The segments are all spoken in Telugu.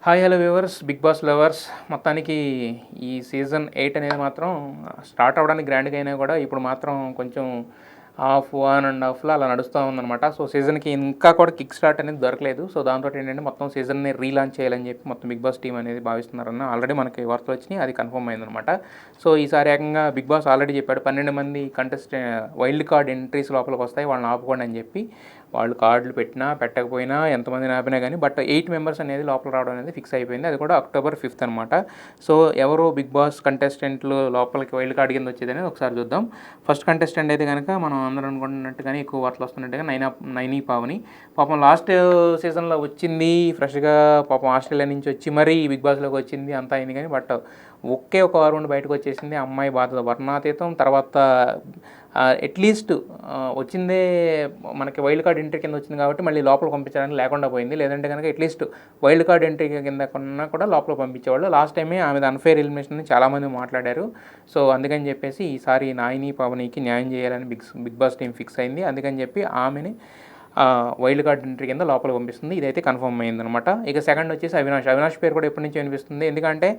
Hi hello viewers, Bigg Boss lovers. మొత్తానికి ఈ సీజన్ 8 అనేది మాత్రం స్టార్ట్ అవ్వడానికి గ్రాండ్గా అయినా కూడా ఇప్పుడు మాత్రం కొంచెం హాఫ్ 1.5లో అలా నడుస్తూ ఉందన్నమాట. సో సీజన్కి ఇంకా కూడా కిక్ స్టార్ట్ అనేది దొరకలేదు. సో దాంతో ఏంటంటే మొత్తం సీజన్ని రీలాంచ్ చేయాలని చెప్పి మొత్తం బిగ్ బాస్ టీం అనేది భావిస్తున్నారన్న ఆల్రెడీ మనకి వార్తలు వచ్చినాయి, అది కన్ఫర్మ్ అయిందనమాట. సో ఈసారి ఏకంగా బిగ్ బాస్ ఆల్రెడీ చెప్పాడు 12 మంది వైల్డ్ కార్డ్ ఎంట్రీస్ లోపలికి వస్తాయి, వాళ్ళని ఆపుకోండి అని చెప్పి. వాళ్ళు కార్డులు పెట్టినా పెట్టకపోయినా ఎంతమందిని ఆపినా కానీ బట్ 8 మెంబర్స్ అనేది లోపల రావడం అనేది ఫిక్స్ అయిపోయింది. అది కూడా October 5th అనమాట. సో ఎవరు బిగ్ బాస్ కంటెస్టెంట్లు లోపలికి వైల్డ్ కార్డ్ కింద వచ్చేది అనేది ఒకసారి చూద్దాం. ఫస్ట్ కంటెస్టెంట్ అయితే కనుక మనం అందరం అనుకుంటున్నట్టుగానే ఎక్కువ వార్తలు వస్తున్నట్టుగా నైని పావని. పాపం లాస్ట్ సీజన్లో వచ్చింది ఫ్రెష్గా, పాపం ఆస్ట్రేలియా నుంచి వచ్చి మరీ బిగ్ బాస్లోకి వచ్చింది, అంతా అయింది కానీ బట్ ఒకే ఒక వారం నుండి బయటకు వచ్చేసింది. అమ్మాయి బాధ వర్ణాతీతం. తర్వాత అట్లీస్ట్ వచ్చిందే మనకి వైల్డ్ కార్డ్ ఎంట్రీ కింద వచ్చింది కాబట్టి మళ్ళీ లోపల పంపించడానికి లేకుండా పోయింది. లేదంటే కనుక అట్లీస్ట్ వైల్డ్ కార్డ్ ఎంట్రీ కింద కన్నా కూడా లోపల పంపించేవాళ్ళు. లాస్ట్ టైమే ఆమె అన్ఫేర్ ఎలిమినేషన్ అని చాలామంది మాట్లాడారు. సో అందుకని చెప్పేసి ఈసారి నాయిని పావనికి న్యాయం చేయాలని బిగ్ బాస్ టీం ఫిక్స్ అయింది. అందుకని చెప్పి ఆమెని వైల్డ్ కార్డ్ ఎంట్రీ కింద లోపల పంపిస్తుంది. ఇదైతే కన్ఫర్మ్ అయిందనమాట. ఇక సెకండ్ వచ్చేసి అవినాష్ పేరు కూడా ఎప్పటి నుంచి అనిపిస్తుంది. ఎందుకంటే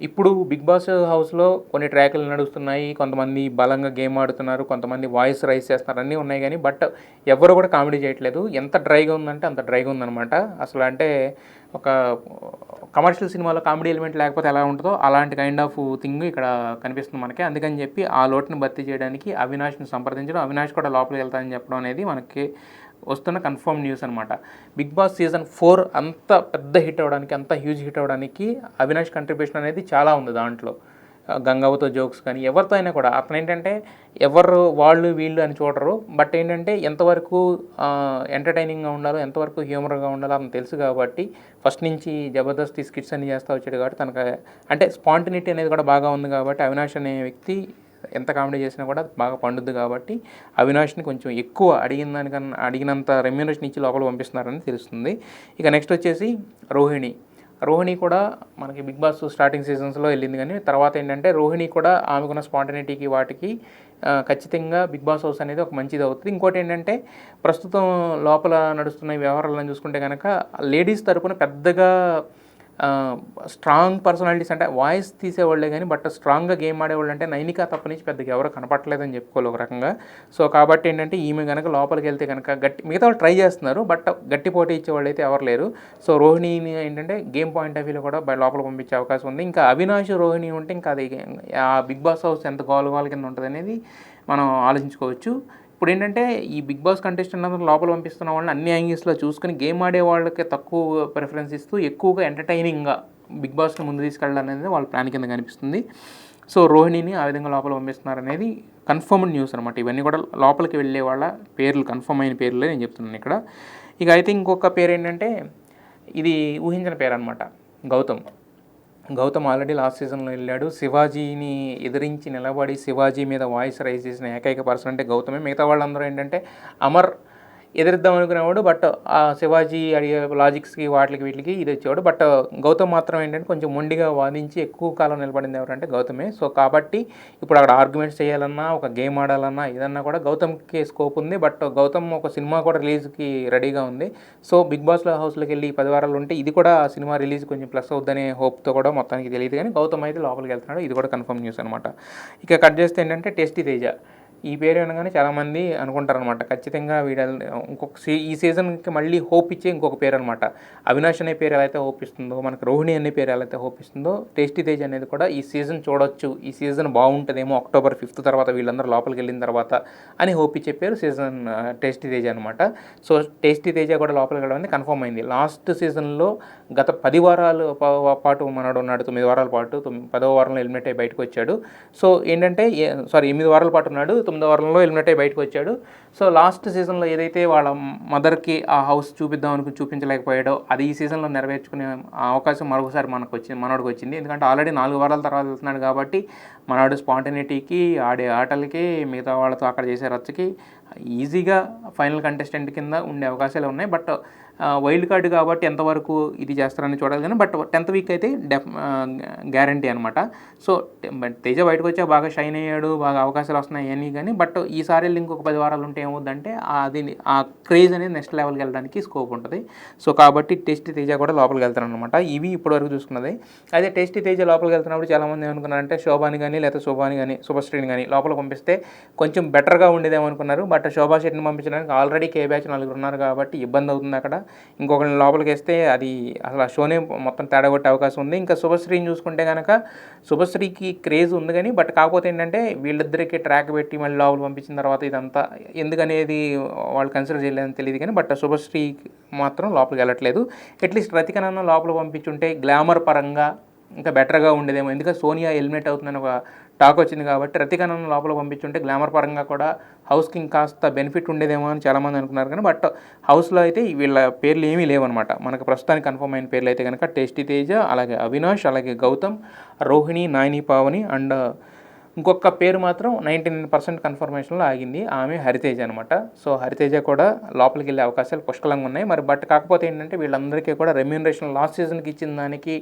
ఇప్పుడు బిగ్ బాస్ హౌస్లో కొన్ని ట్రాకులు నడుస్తున్నాయి, కొంతమంది బలంగా గేమ్ ఆడుతున్నారు, కొంతమంది వాయిస్ రైస్ చేస్తున్నారు, అన్నీ ఉన్నాయి కానీ బట్ ఎవరు కూడా కామెడీ చేయట్లేదు. ఎంత డ్రైగా ఉందంటే అంత డ్రైగా ఉందన్నమాట. అసలు అంటే ఒక కమర్షియల్ సినిమాలో కామెడీ ఎలిమెంట్ లేకపోతే ఎలా ఉంటుందో అలాంటి కైండ్ ఆఫ్ థింగ్ ఇక్కడ కనిపిస్తుంది మనకి. అందుకని చెప్పి ఆ లోటుని భర్తీ చేయడానికి అవినాష్ని సంప్రదించడం, అవినాష్ కూడా లోపలికి వెళ్తానని చెప్పడం అనేది మనకి వస్తున్న కన్ఫర్మ్ న్యూస్ అనమాట. బిగ్ బాస్ సీజన్ 4 అంత పెద్ద హిట్ అవ్వడానికి, అంత హ్యూజ్ హిట్ అవ్వడానికి అవినాష్ కంట్రిబ్యూషన్ అనేది చాలా ఉంది దాంట్లో. గంగవ్వతో జోక్స్ కానీ ఎవరితో అయినా కూడా అతను ఏంటంటే ఎవరు వాళ్ళు వీళ్ళు అని చూడరు. బట్ ఏంటంటే ఎంతవరకు ఎంటర్టైనింగ్గా ఉండాలో, ఎంతవరకు హ్యూమర్గా ఉండాలో అతను తెలుసు కాబట్టి ఫస్ట్ నుంచి జబర్దస్త్ స్కిట్స్ అన్ని చేస్తూ వచ్చాడు కాబట్టి తనకు అంటే స్పాంటినిటీ అనేది కూడా బాగా ఉంది కాబట్టి అవినాష్ అనే వ్యక్తి ఎంత కామెడీ చేసినా కూడా బాగా పండుద్ది కాబట్టి అవినాష్ని కొంచెం ఎక్కువ అడిగినంత రెమ్యూనరేషన్ ఇచ్చి లోపల పంపిస్తున్నారని తెలుస్తుంది. ఇక నెక్స్ట్ వచ్చేసి రోహిణి కూడా మనకి బిగ్ బాస్ స్టార్టింగ్ సీజన్స్లో వెళ్ళింది కానీ తర్వాత ఏంటంటే రోహిణి కూడా ఆమెకున్న స్పాంటనిటీకి వాటికి ఖచ్చితంగా బిగ్ బాస్ హౌస్ అనేది ఒక మంచిది అవుతుంది. ఇంకోటి ఏంటంటే ప్రస్తుతం లోపల నడుస్తున్న వ్యవహారాలను చూసుకుంటే కనుక లేడీస్ తరపున పెద్దగా స్ట్రాంగ్ పర్సనాలిటీస్ అంటే వాయిస్ తీసేవాళ్ళే కానీ బట్ స్ట్రాంగ్గా గేమ్ ఆడేవాళ్ళు అంటే నైనిక తప్ప నుంచి పెద్దగా ఎవరు కనపట్టలేదని చెప్పుకోవాలి ఒక రకంగా. సో కాబట్టి ఏంటంటే ఈమె కనుక లోపలికి వెళ్తే కనుక మిగతా వాళ్ళు ట్రై చేస్తున్నారు బట్ గట్టి పోటీ ఇచ్చేవాళ్ళు అయితే ఎవరు లేరు. సో రోహిణిని ఏంటంటే గేమ్ పాయింట్ ఆఫ్ వ్యూలో కూడా లోపలికి పంపించే అవకాశం ఉంది. ఇంకా అవినాష్ రోహిణి ఉంటే ఇంకా అది ఆ బిగ్ బాస్ హౌస్ ఎంత గోల కింద ఉంటుంది అనేది మనం ఆలోచించుకోవచ్చు. ఇప్పుడు ఏంటంటే ఈ బిగ్ బాస్ కంటెస్టెంట్ అందరూ లోపల పంపిస్తున్న వాళ్ళని అన్ని యాంగిల్స్లో చూసుకుని గేమ్ ఆడే వాళ్ళకి తక్కువ ప్రిఫరెన్స్ ఇస్తూ ఎక్కువగా ఎంటర్టైనింగ్గా బిగ్ బాస్ని ముందు తీసుకెళ్ళాలనేది వాళ్ళ ప్లాన్ కింద కనిపిస్తుంది. సో రోహిణిని ఆ విధంగా లోపల పంపిస్తున్నారనేది కన్ఫర్మ్డ్ న్యూస్ అనమాట. ఇవన్నీ కూడా లోపలికి వెళ్ళే వాళ్ళ పేర్లు, కన్ఫర్మ్ అయిన పేర్లే నేను చెప్తున్నాను ఇక్కడ. ఇక అయితే ఇంకొక పేరు ఏంటంటే ఇది ఊహించిన పేరు అనమాట, గౌతమ్ ఆల్రెడీ లాస్ట్ సీజన్లో వెళ్ళాడు. శివాజీని ఎదిరించి నిలబడి శివాజీ మీద వాయిస్ రైజ్ చేసిన ఏకైక పర్సన్ అంటే గౌతమే. మిగతా వాళ్ళందరూ ఏంటంటే అమర్ ఎదిరిద్దాం అనుకునేవాడు బట్ ఆ శివాజీ అడిగే లాజిక్స్కి వీటికి ఇది వచ్చేవాడు. బట్ గౌతమ్ మాత్రం ఏంటంటే కొంచెం మొండిగా వాదించి ఎక్కువ కాలం నిలబడింది ఎవరంటే గౌతమే. సో కాబట్టి ఇప్పుడు అక్కడ ఆర్గ్యుమెంట్స్ చేయాలన్నా, ఒక గేమ్ ఆడాలన్నా ఏదన్నా కూడా గౌతమ్కి స్కోప్ ఉంది. బట్ గౌతమ్ ఒక సినిమా కూడా రిలీజ్కి రెడీగా ఉంది. సో బిగ్ బాస్లో హౌస్లోకి వెళ్ళి 10 వారాలు ఉంటే ఇది కూడా సినిమా రిలీజ్ కొంచెం ప్లస్ అవుద్దనే హోప్తో కూడా మొత్తానికి తెలియదు కానీ గౌతమ్ అయితే లోపలికి వెళ్తున్నాడు. ఇది కూడా కన్ఫర్మ్ న్యూస్ అనమాట. ఇక కట్ చేస్తే ఏంటంటే టేస్టీ తేజ. ఈ పేరు వినగానే చాలామంది అనుకుంటారనమాట ఖచ్చితంగా ఈ సీజన్కి మళ్ళీ హోప్ ఇచ్చే ఇంకొక పేరు అనమాట. అవినాష్ అనే పేరు ఎలా అయితే హోప్ ఇస్తుందో, మనకు రోహిణి అనే పేరు ఎలా అయితే హోప్ ఇస్తుందో, టేస్టీ తేజ్ అనేది కూడా ఈ సీజన్ చూడొచ్చు, ఈ సీజన్ బాగుంటుందేమో October 5th తర్వాత వీళ్ళందరూ లోపలికి వెళ్ళిన తర్వాత అని హోప్ ఇచ్చే పేరు సీజన్ టేస్టీ తేజ అనమాట. సో టేస్టీ తేజ కూడా లోపలికి వెళ్ళడం కన్ఫర్మ్ అయింది. లాస్ట్ సీజన్లో గత 10 వారాల పాటు మనడు ఉన్నాడు, 9 వారాల పాటు 10వ వారంలో ఎలిమినేట్ అయ్యి బయటకు వచ్చాడు. సో ఏంటంటే 8 వారాల పాటు ఉన్నాడు, 9వ వారంలో ఎలిమినేట్ అయ్యి బయటకు వచ్చాడు. సో లాస్ట్ సీజన్లో ఏదైతే వాళ్ళ మదర్కి ఆ హౌస్ చూపిద్దాం అనుకుని చూపించలేకపోయాడో అది ఈ సీజన్లో నెరవేర్చుకునే అవకాశం మరొకసారి మనోడికి వచ్చింది. ఎందుకంటే ఆల్రెడీ 4 వారాల తర్వాత వెళ్తున్నాడు కాబట్టి మనోడు స్పాంటనిటీకి, ఆడే ఆటలకి, మిగతా వాళ్ళతో అక్కడ చేసే రచ్చకి ఈజీగా ఫైనల్ కంటెస్టెంట్ కింద ఉండే అవకాశాలు ఉన్నాయి. బట్ వైల్డ్ కార్డ్ కాబట్టి ఎంతవరకు ఇది చేస్తారని చూడాలి కానీ బట్ 10th వీక్ అయితే గ్యారంటీ అనమాట. సో తేజ బయటకు వచ్చా బాగా షైన్ అయ్యాడు, బాగా అవకాశాలు వస్తున్నాయి అవన్నీ కానీ బట్ ఈసారి వెళ్ళి ఇంకొక 10 వారాలు ఉంటే ఏమవుద్దంటే అది ఆ క్రేజ్ అనేది నెక్స్ట్ లెవెల్కి వెళ్ళడానికి స్కోప్ ఉంటుంది. సో కాబట్టి టేస్టీ తేజ కూడా లోపలికి వెళ్తారనమాట. ఇవి ఇప్పటివరకు చూసుకున్నది. అదే టేస్టీ తేజ లోపలికి వెళ్తున్నప్పుడు చాలామంది ఏమనుకున్నారంటే శోభాని కానీ లేదా శోభాని కానీ శుభశ్రీని కానీ లోపల పంపిస్తే కొంచెం బెటర్గా ఉండేదేమనుకున్నారు. బట్ శోభా శెట్టిని పంపించడానికి ఆల్రెడీ కే బ్యాచ్ 4 ఉన్నారు కాబట్టి ఇబ్బంది అవుతుంది అక్కడ. ఇంకొకరిని లోపలికి వేస్తే అది అసలు ఆ షోనే మొత్తం తేడా కొట్టే అవకాశం ఉంది. ఇంకా శుభశ్రీని చూసుకుంటే కనుక శుభశ్రీకి క్రేజ్ ఉంది కానీ బట్ కాకపోతే ఏంటంటే వీళ్ళిద్దరికి ట్రాక్ పెట్టి మళ్ళీ లోపల పంపించిన తర్వాత ఇదంతా ఎందుకనేది వాళ్ళు కన్సిడర్ చేయలేదని తెలియదు కానీ బట్ శుభశ్రీ మాత్రం లోపలికి వెళ్ళట్లేదు. అట్లీస్ట్ రతికనన్న లోపల పంపించుంటే గ్లామర్ పరంగా ఇంకా బెటర్గా ఉండేదేమో. ఎందుకంటే సోనియా ఎలిమినేట్ అవుతుందని ఒక టాక్ వచ్చింది కాబట్టి రతికనన్న లోపల పంపించుంటే గ్లామర్ పరంగా కూడా హౌస్కి ఇంకాస్త బెనిఫిట్ ఉండేదేమో అని చాలామంది అనుకున్నారు కానీ బట్ హౌస్లో అయితే వీళ్ళ పేర్లు ఏమీ లేవన్నమాట. మనకు ప్రస్తుతానికి కన్ఫర్మ్ అయిన పేర్లు అయితే కనుక టేస్టీ తేజ, అలాగే అవినాష్, అలాగే గౌతమ్, రోహిణి, నాయిని పావని అండ్ ఇంకొక పేరు మాత్రం 99% కన్ఫర్మేషన్లో ఆగింది. ఆమె హరితేజ అనమాట. సో హరితేజ కూడా లోపలికి వెళ్ళే అవకాశాలు పుష్కలంగా ఉన్నాయి. మరి బట్ కాకపోతే ఏంటంటే వీళ్ళందరికీ కూడా రెమ్యూనరేషన్ లాస్ట్ సీజన్కి ఇచ్చిన దానికి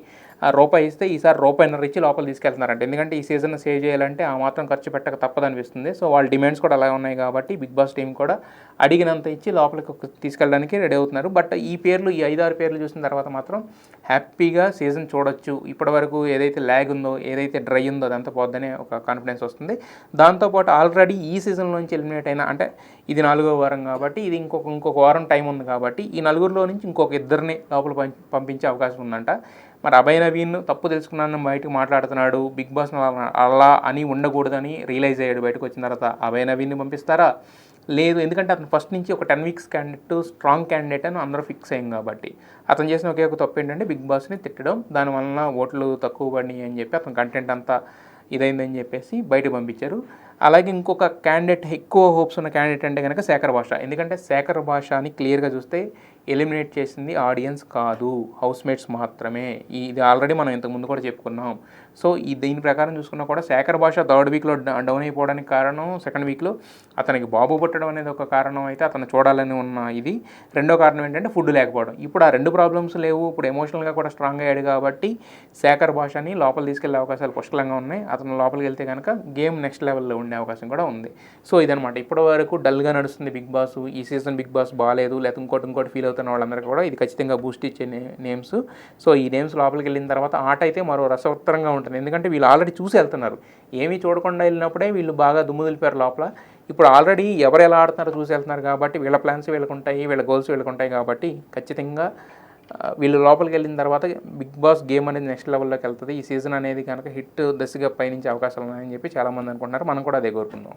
రూపాయి ఇస్తే ఈసారి రూపాయిన్నర ఇచ్చి లోపల తీసుకెళ్తున్నారంట. ఎందుకంటే ఈ సీజన్ సేవ్ చేయాలంటే ఆ మాత్రం ఖర్చు పెట్టక తప్పదనిపిస్తుంది. సో వాళ్ళ డిమాండ్స్ కూడా అలా ఉన్నాయి కాబట్టి బిగ్ బాస్ టీం కూడా అడిగినంత ఇచ్చి లోపలికి తీసుకెళ్ళడానికి రెడీ అవుతున్నారు. బట్ ఈ పేర్లు ఈ 5-6 పేర్లు చూసిన తర్వాత మాత్రం హ్యాపీగా సీజన్ చూడొచ్చు. ఇప్పటివరకు ఏదైతే ల్యాగ్ ఉందో ఏదైతే డ్రై ఉందో అదంతా పోద్దనే ఒక కాన్ఫిడెన్స్ వస్తుంది. దాంతోపాటు ఆల్రెడీ ఈ సీజన్లోంచి ఎలిమినేట్ అయిన అంటే ఇది 4వ వారం కాబట్టి ఇది ఇంకొక వారం టైం ఉంది కాబట్టి ఈ నలుగురిలో నుంచి ఇంకొక ఇద్దరిని లోపల పంపించే అవకాశం ఉందంట. మరి అభయ్ నవీన్ తప్పు తెలుసుకున్నాను బయటకు మాట్లాడుతున్నాడు, బిగ్ బాస్ అలా అని ఉండకూడదని రియలైజ్ అయ్యాడు. బయటకు వచ్చిన తర్వాత అభయ్ నవీన్ని పంపిస్తారా? లేదు, ఎందుకంటే అతను ఫస్ట్ నుంచి ఒక 10 వీక్స్ క్యాండిడేట్, స్ట్రాంగ్ క్యాండిడేట్ అని అందరూ ఫిక్స్ అయ్యాం కాబట్టి. అతను చేసిన ఒకే ఒక తప్పు ఏంటంటే బిగ్ బాస్ని తిట్టడం, దానివల్ల ఓట్లు తక్కువ పడినాయి అని చెప్పి అతను కంటెంట్ అంతా ఇదైందని చెప్పేసి బయటకు పంపించారు. అలాగే ఇంకొక క్యాండిడేట్ ఎక్కువ హోప్స్ ఉన్న క్యాండిడేట్ అంటే కనుక శేఖర్ భాష. ఎందుకంటే శేఖర్ భాషని క్లియర్గా చూస్తే ఎలిమినేట్ చేసింది ఆడియన్స్ కాదు, హౌస్మేట్స్ మాత్రమే. ఇది ఆల్రెడీ మనం ఇంతకుముందు కూడా చెప్పుకున్నాం. సో దీని ప్రకారం చూసుకున్నా కూడా శేఖర్ భాష 3rd వీక్లో డౌన్ అయిపోవడానికి కారణం, 2nd వీక్లో అతనికి బాబు పుట్టడం అనేది ఒక కారణం అయితే అతను చూడాలని ఉన్న ఇది. రెండో కారణం ఏంటంటే ఫుడ్ లేకపోవడం. ఇప్పుడు ఆ 2 ప్రాబ్లమ్స్ లేవు. ఇప్పుడు ఎమోషనల్గా కూడా స్ట్రాంగ్ అయ్యాడు కాబట్టి శేఖర్ భాషని లోపల తీసుకెళ్లే అవకాశాలు పుష్కలంగా ఉన్నాయి. అతను లోపలికి వెళ్తే కనుక గేమ్ నెక్స్ట్ లెవెల్లో ఉండే అవకాశం కూడా ఉంది. సో ఇదనమాట, ఇప్పటి వరకు డల్గా నడుస్తుంది బిగ్ బాస్. ఈ సీజన్ బిగ్ బాస్ బాగాలేదు లేకపోతే ఇంకోటి ఫీల్ అవుతున్న వాళ్ళందరికీ కూడా ఇది ఖచ్చితంగా బూస్ట్ ఇచ్చే నేమ్స్. సో ఈ నేమ్స్ లోపలికి వెళ్ళిన తర్వాత ఆట అయితే మరో రసవత్తరంగా ఉంటుంది. ఎందుకంటే వీళ్ళు ఆల్రెడీ చూసి వెళ్తున్నారు. ఏమీ చూడకుండా వెళ్ళినప్పుడే వీళ్ళు బాగా దుమ్ము దులిపారు లోపల. ఇప్పుడు ఆల్రెడీ ఎవరు ఎలా ఆడుతున్నారో చూసి వెళ్తున్నారు కాబట్టి వీళ్ళ ప్లాన్స్ వీళ్ళకుంటాయి, వీళ్ళ గోల్స్ వీళ్ళకుంటాయి కాబట్టి ఖచ్చితంగా వీళ్ళు లోపలికి వెళ్ళిన తర్వాత బిగ్ బాస్ గేమ్ అనేది నెక్స్ట్ లెవెల్లోకి వెళ్తుంది. ఈ సీజన్ అనేది కనుక హిట్ దశగా పయనించే అవకాశాలు ఉన్నాయని చెప్పి చాలామంది అనుకుంటున్నారు. మనం కూడా అదే కోరుకుందాం.